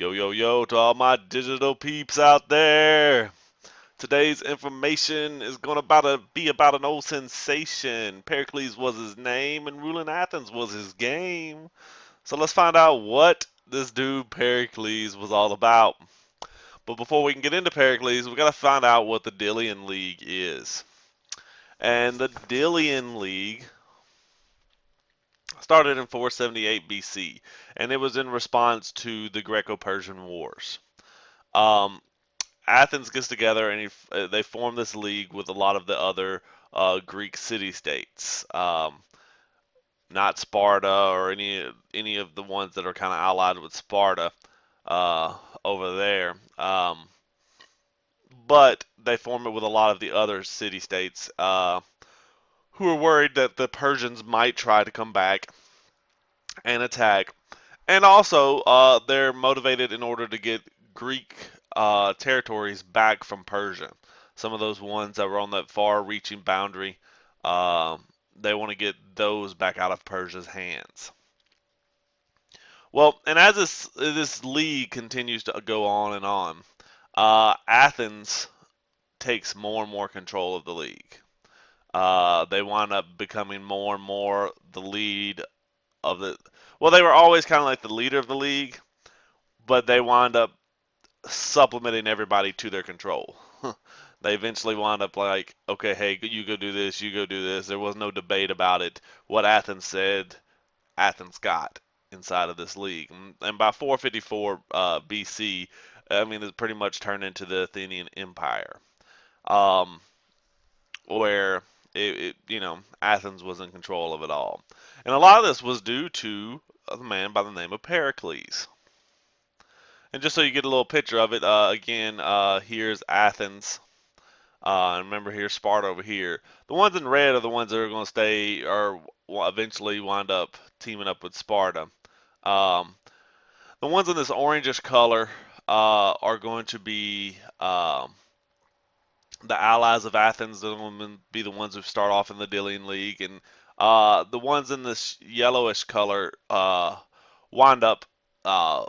Yo, yo, yo, to all my digital peeps out there. Today's information is going to be about an old sensation. Pericles was his name, and ruling Athens was his game. So let's find out what this dude Pericles was all about. But before we can get into Pericles, we got to find out what the Delian League is. And the Delian League started in 478 BC, and it was in response to the Greco-Persian Wars. Um, Athens gets together and they form this league with a lot of the other Greek city-states, not Sparta or any of the ones that are kind of allied with Sparta uh, over there. But they form it with a lot of the other city-states who are worried that the Persians might try to come back and attack. And also, they're motivated in order to get Greek territories back from Persia. Some of those ones that were on that far-reaching boundary, uh, they want to get those back out of Persia's hands. Well, and as this league continues to go on, Athens takes more and more control of the league. They wind up becoming more and more the lead of the. Well, they were always kind of like the leader of the league, but they wind up supplementing everybody to their control. They eventually wind up like, okay, hey, you go do this, you go do this. There was no debate about it. What Athens said, Athens got inside of this league. And by 454 BC, I mean, it pretty much turned into the Athenian Empire, um, where Athens was in control of it all. And a lot of this was due to a man by the name of Pericles. And just so you get a little picture of it, again, here's Athens. Remember, here's Sparta over here. The ones in red are the ones that are going to stay or will eventually wind up teaming up with Sparta. Um, the ones in this orangish color are going to be the allies of Athens. They're going to be the ones who start off in the Delian League. And the ones in this yellowish color wind up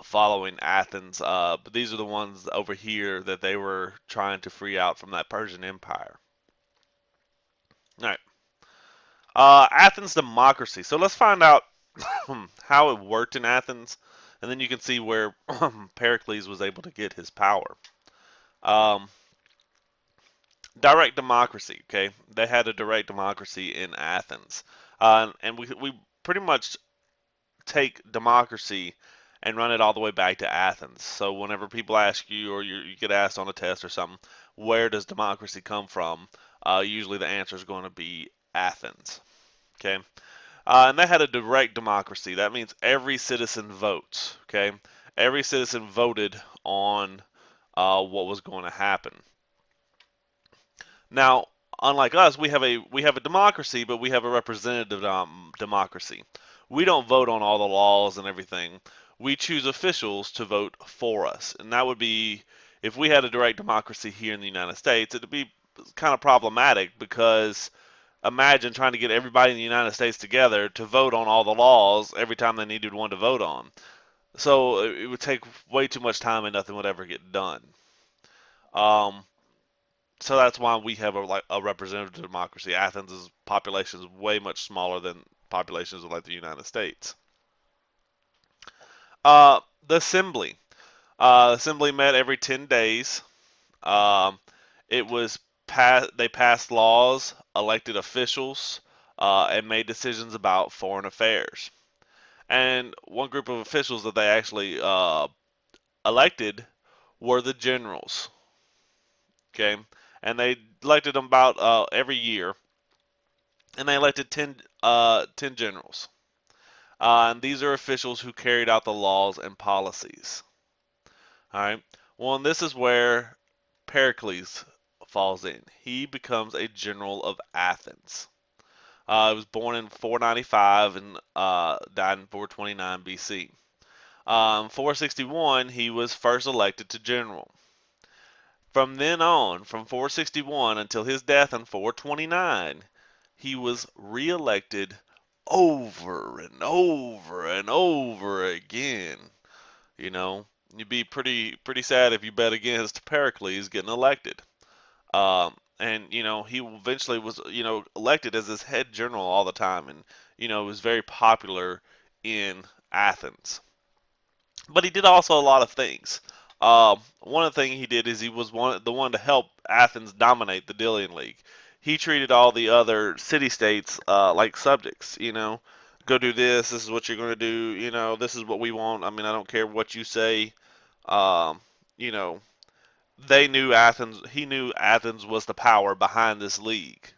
following Athens, but these are the ones over here that they were trying to free out from that Persian Empire. All right, Athens democracy. So let's find out how it worked in Athens, and then you can see where Pericles was able to get his power. Um, Direct democracy. Okay, they had a direct democracy in Athens, and we pretty much take democracy and run it all the way back to Athens. So whenever people ask you or you get asked on a test or something, where does democracy come from? Usually the answer is going to be Athens. Okay, and they had a direct democracy. That means every citizen votes. Okay, every citizen voted on what was going to happen. Now, unlike us, we have a democracy, but we have a representative democracy. We don't vote on all the laws and everything. We choose officials to vote for us, and that would be if we had a direct democracy here in the United States. It'd be kind of problematic because imagine trying to get everybody in the United States together to vote on all the laws every time they needed one to vote on. So it would take way too much time and nothing would ever get done. Um, so that's why we have a representative democracy. Athens' population is way much smaller than populations of like the United States. The assembly. Assembly met every 10 days. Um, it was they passed laws, elected officials, and made decisions about foreign affairs. And one group of officials that they actually elected were the generals. Okay, and they elected them about every year, and they elected 10 generals. And these are officials who carried out the laws and policies. All right. Well, and this is where Pericles falls in. He becomes a general of Athens. He was born in 495 and died in 429 BC. 461, he was first elected to general. From then on, from 461 until his death in 429, he was reelected over and over and over again. You know, You'd be pretty sad if you bet against Pericles getting elected. And he eventually was elected as his head general all the time, and was very popular in Athens. But he did also a lot of things. One of the things he did is he was the one to help Athens dominate the Delian League. He treated all the other city states like subjects. Go do this. This is what you're going to do. This is what we want. I mean, I don't care what you say. Um, you know, they knew Athens. He knew Athens was the power behind this league.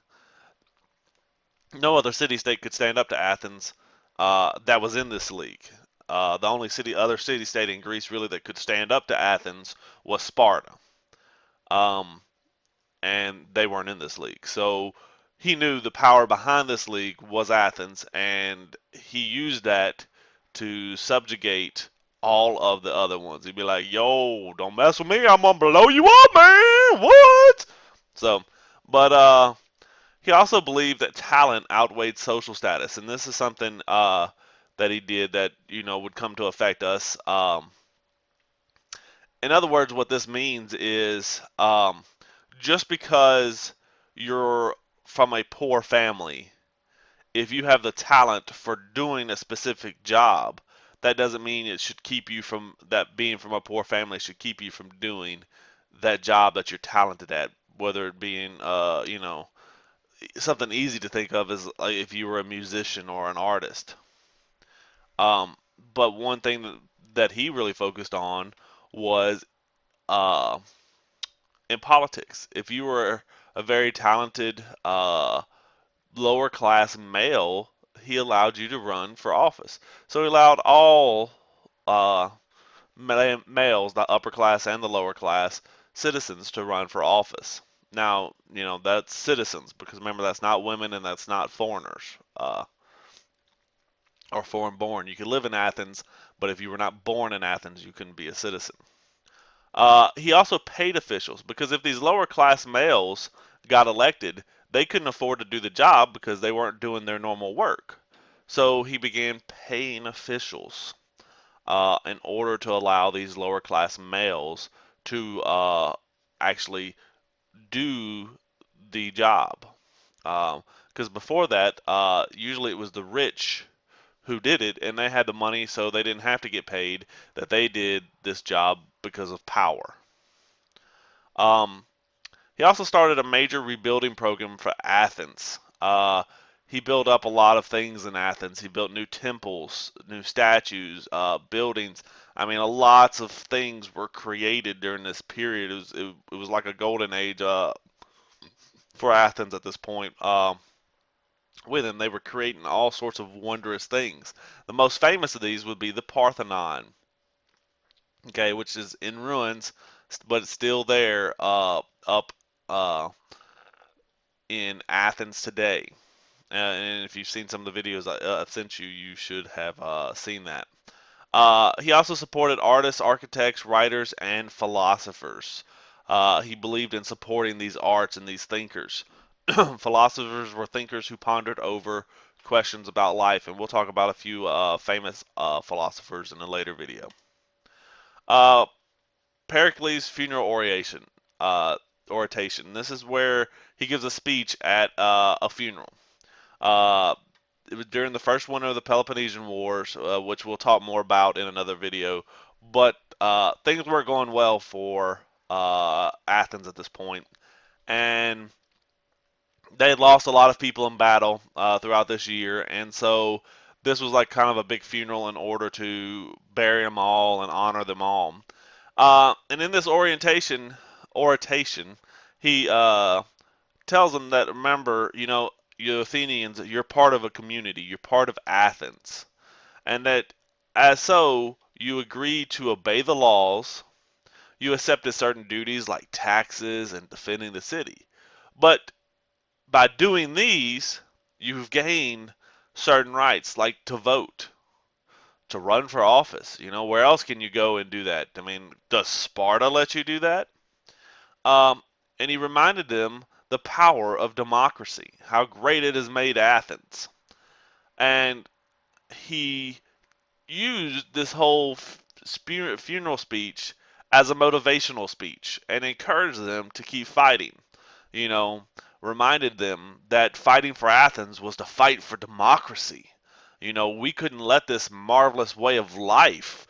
No other city state could stand up to Athens that was in this league. The only other city state in Greece really that could stand up to Athens was Sparta, um, and they weren't in this league. So he knew the power behind this league was Athens, and he used that to subjugate all of the other ones. He'd be like, "Yo, don't mess with me. I'm gonna blow you up, man. What?" So, but he also believed that talent outweighed social status, and this is something that he did that would come to affect us. In other words, what this means is just because you're from a poor family, if you have the talent for doing a specific job, that doesn't mean it should keep you from that being from a poor family should keep you from doing that job that you're talented at, whether it being something easy to think of is like if you were a musician or an artist. Um, but one thing that he really focused on was uh, in politics. If you were a very talented lower class male, he allowed you to run for office. So he allowed all uh, males, the upper class and the lower class citizens, to run for office. Now, that's citizens because remember that's not women and that's not foreigners or foreign born. You could live in Athens, but if you were not born in Athens, you couldn't be a citizen. He also paid officials because if these lower class males got elected, they couldn't afford to do the job because they weren't doing their normal work. So he began paying officials in order to allow these lower class males to actually do the job. Because before that, usually it was the rich who did it, and they had the money, so they didn't have to get paid. That they did this job because of power. Um, he also started a major rebuilding program for Athens. He built up a lot of things in Athens. He built new temples, new statues, buildings. I mean, lots of things were created during this period. It was like a golden age for Athens at this point. With him, they were creating all sorts of wondrous things. The most famous of these would be the Parthenon, okay, which is in ruins, but it's still there up uh, in Athens today. And if you've seen some of the videos I've sent you, you should have seen that. He also supported artists, architects, writers, and philosophers. He believed in supporting these arts and these thinkers. Philosophers were thinkers who pondered over questions about life, and we'll talk about a few famous philosophers in a later video. Uh, Pericles' funeral oration. Oration. This is where he gives a speech at a funeral. Uh, it was during the first one of the Peloponnesian Wars, which we'll talk more about in another video. But things weren't going well for Athens at this point, and they had lost a lot of people in battle throughout this year, and so this was like kind of a big funeral in order to bury them all and honor them all. And in this oration, he tells them that remember, you Athenians, you're part of a community, you're part of Athens, and that as so you agree to obey the laws, you accepted certain duties like taxes and defending the city. But by doing these, you've gained certain rights like to vote, to run for office. Where else can you go and do that? I mean, does Sparta let you do that? Um, and he reminded them the power of democracy, how great it has made Athens. And he used this whole funeral speech as a motivational speech and encouraged them to keep fighting. You know, reminded them that fighting for Athens was to fight for democracy. We couldn't let this marvelous way of life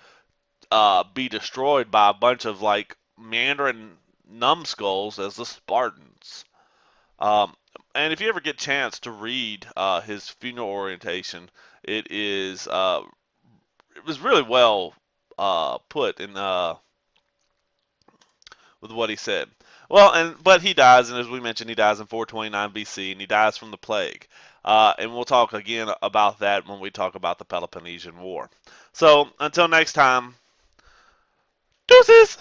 be destroyed by a bunch of like meandering numbskulls as the Spartans. Um, and if you ever get a chance to read his funeral orientation, it is it was really well put in with what he said. Well, but he dies, and as we mentioned, he dies in 429 BC, and he dies from the plague. And we'll talk again about that when we talk about the Peloponnesian War. So until next time, deuces.